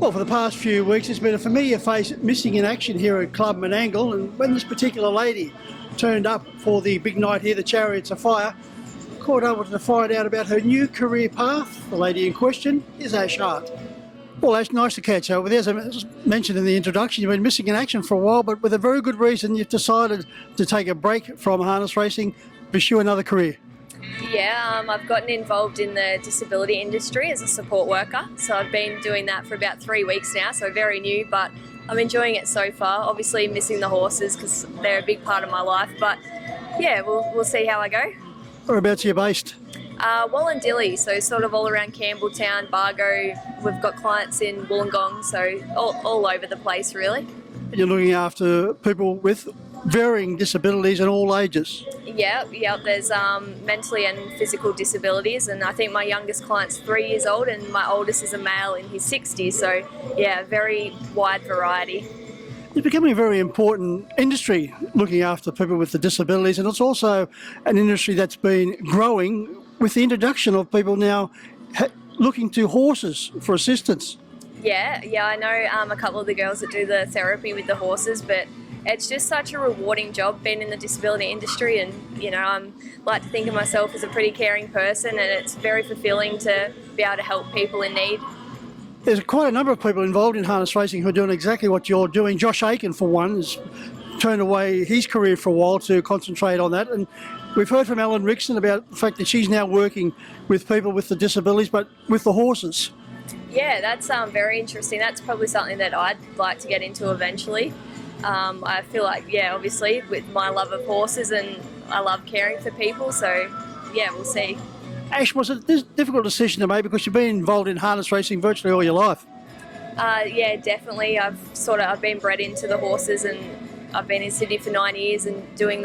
Well, for the past few weeks, there's been a familiar face missing in action here at Club Menangle, and when this particular lady turned up for the big night here, the Chariots of Fire, caught up to find out about her new career path. The lady in question is Ash Hart. Well, Ash, nice to catch up with you. As I mentioned in the introduction, you've been missing in action for a while, but with a very good reason, you've decided to take a break from harness racing, pursue another career. Yeah, I've gotten involved in the disability industry as a support worker. So I've been doing that for about 3 weeks now, so very new, but I'm enjoying it so far. Obviously missing the horses because they're a big part of my life, but yeah, we'll see how I go. Whereabouts are you based? Wallandilly, so sort of all around Campbelltown, Bargo. We've got clients in Wollongong, so all over the place really. You're looking after people with varying disabilities and all ages. Yeah, there's mentally and physical disabilities, and I think my youngest client's 3 years old and my oldest is a male in his 60s, so yeah, very wide variety. It's becoming a very important industry, looking after people with the disabilities, and it's also an industry that's been growing with the introduction of people now looking to horses for assistance. Yeah, I know a couple of the girls that do the therapy with the horses, but it's just such a rewarding job being in the disability industry, and I like to think of myself as a pretty caring person, and it's very fulfilling to be able to help people in need. There's quite a number of people involved in harness racing who are doing exactly what you're doing. Josh Aiken, for one, has turned away his career for a while to concentrate on that, and we've heard from Ellen Rickson about the fact that she's now working with people with the disabilities but with the horses. Yeah, that's very interesting. That's probably something that I'd like to get into eventually. I feel like, obviously with my love of horses, and I love caring for people, so yeah, we'll see. Ash, was it a difficult decision to make because you've been involved in harness racing virtually all your life? Yeah, definitely. I've been bred into the horses, and I've been in Sydney for 9 years and doing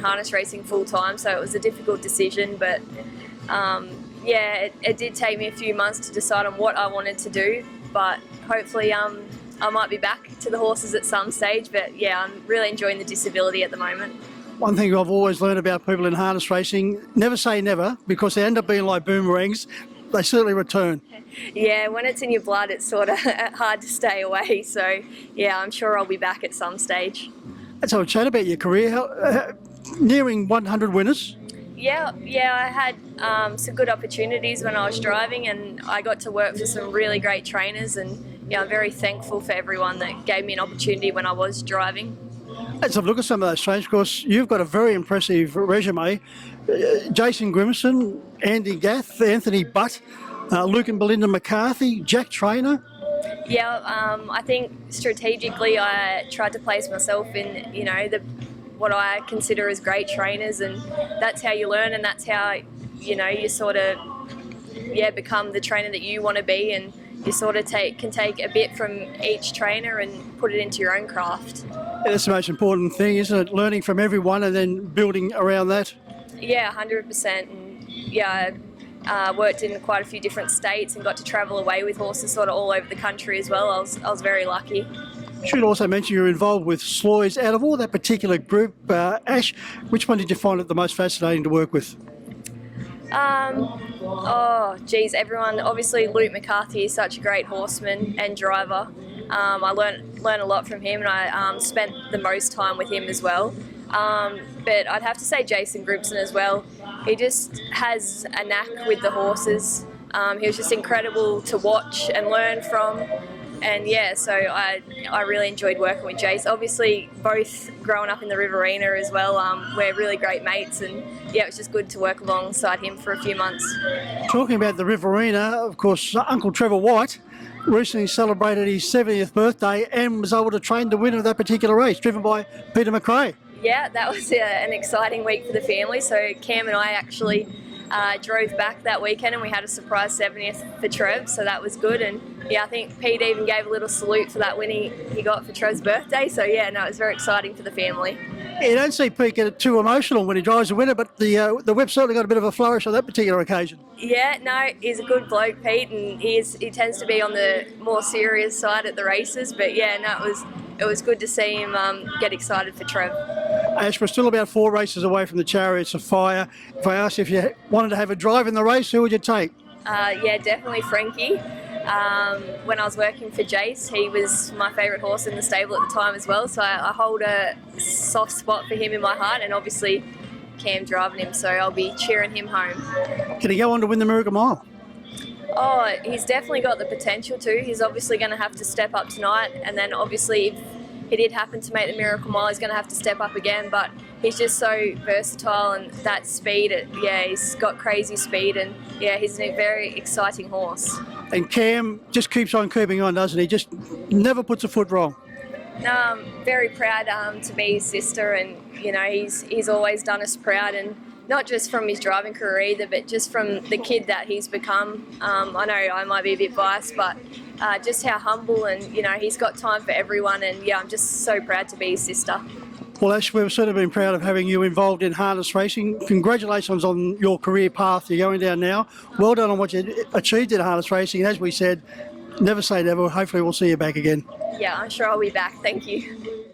harness racing full time, so it was a difficult decision, but it did take me a few months to decide on what I wanted to do, but hopefully I might be back to the horses at some stage, but yeah, I'm really enjoying the disability at the moment. One thing I've always learned about people in harness racing, never say never, because they end up being like boomerangs. They certainly return. Yeah, when it's in your blood, it's sort of hard to stay away. So yeah, I'm sure I'll be back at some stage. Let's have a chat about your career. Nearing 100 winners. Yeah, I had some good opportunities when I was driving, and I got to work for some really great trainers, and I'm very thankful for everyone that gave me an opportunity when I was driving. Let's have a look at some of those trainers, because you've got a very impressive resume. Jason Grimson, Andy Gath, Anthony Butt, Luke and Belinda McCarthy, Jack Trainer. Yeah, I think strategically I tried to place myself in, what I consider as great trainers, and that's how you learn, and that's how, you sort of, become the trainer that you want to be, and you sort of can take a bit from each trainer and put it into your own craft. Yeah, that's the most important thing, isn't it? Learning from everyone and then building around that. Yeah, 100%. And I worked in quite a few different states and got to travel away with horses sort of all over the country as well. I was very lucky. Should also mention you're involved with Sloys. Out of all that particular group, Ash, which one did you find it the most fascinating to work with? Everyone. Obviously, Luke McCarthy is such a great horseman and driver. I learned a lot from him, and I spent the most time with him as well. But I'd have to say Jason Grimson as well. He just has a knack with the horses. He was just incredible to watch and learn from. And so I really enjoyed working with Jace. Obviously, both growing up in the Riverina as well, we're really great mates, and it was just good to work alongside him for a few months. Talking about the Riverina, of course, Uncle Trevor White recently celebrated his 70th birthday and was able to train the winner of that particular race, driven by Peter McRae. Yeah, that was an exciting week for the family. So Cam and I actually drove back that weekend, and we had a surprise 70th for Trev, so that was good. And I think Pete even gave a little salute for that win he got for Trev's birthday. So it was very exciting for the family. You don't see Pete get too emotional when he drives the winner, but the whip certainly got a bit of a flourish on that particular occasion. Yeah, no, he's a good bloke, Pete, and he tends to be on the more serious side at the races. But it was good to see him get excited for Trev. Ash, we're still about 4 races away from the Chariots of Fire. If I asked you if you wanted to have a drive in the race, who would you take? Yeah, definitely Frankie. when I was working for Jace, he was my favourite horse in the stable at the time as well, so I hold a soft spot for him in my heart, and obviously Cam driving him, so I'll be cheering him home. Can he go on to win the Miracle Mile? Oh, he's definitely got the potential to. He's obviously going to have to step up tonight, and then obviously if he did happen to make the Miracle Mile, he's going to have to step up again, but he's just so versatile, and that speed, he's got crazy speed, and he's a very exciting horse. And Cam just keeps on keeping on, doesn't he? Just never puts a foot wrong. No, I'm very proud to be his sister, and he's always done us proud, and not just from his driving career either, but just from the kid that he's become. I know I might be a bit biased, but just how humble, and he's got time for everyone, and I'm just so proud to be his sister. Well, Ash, we've sort of been proud of having you involved in harness racing. Congratulations on your career path you're going down now. Well done on what you achieved in harness racing. And as we said, never say never. Hopefully we'll see you back again. Yeah, I'm sure I'll be back. Thank you.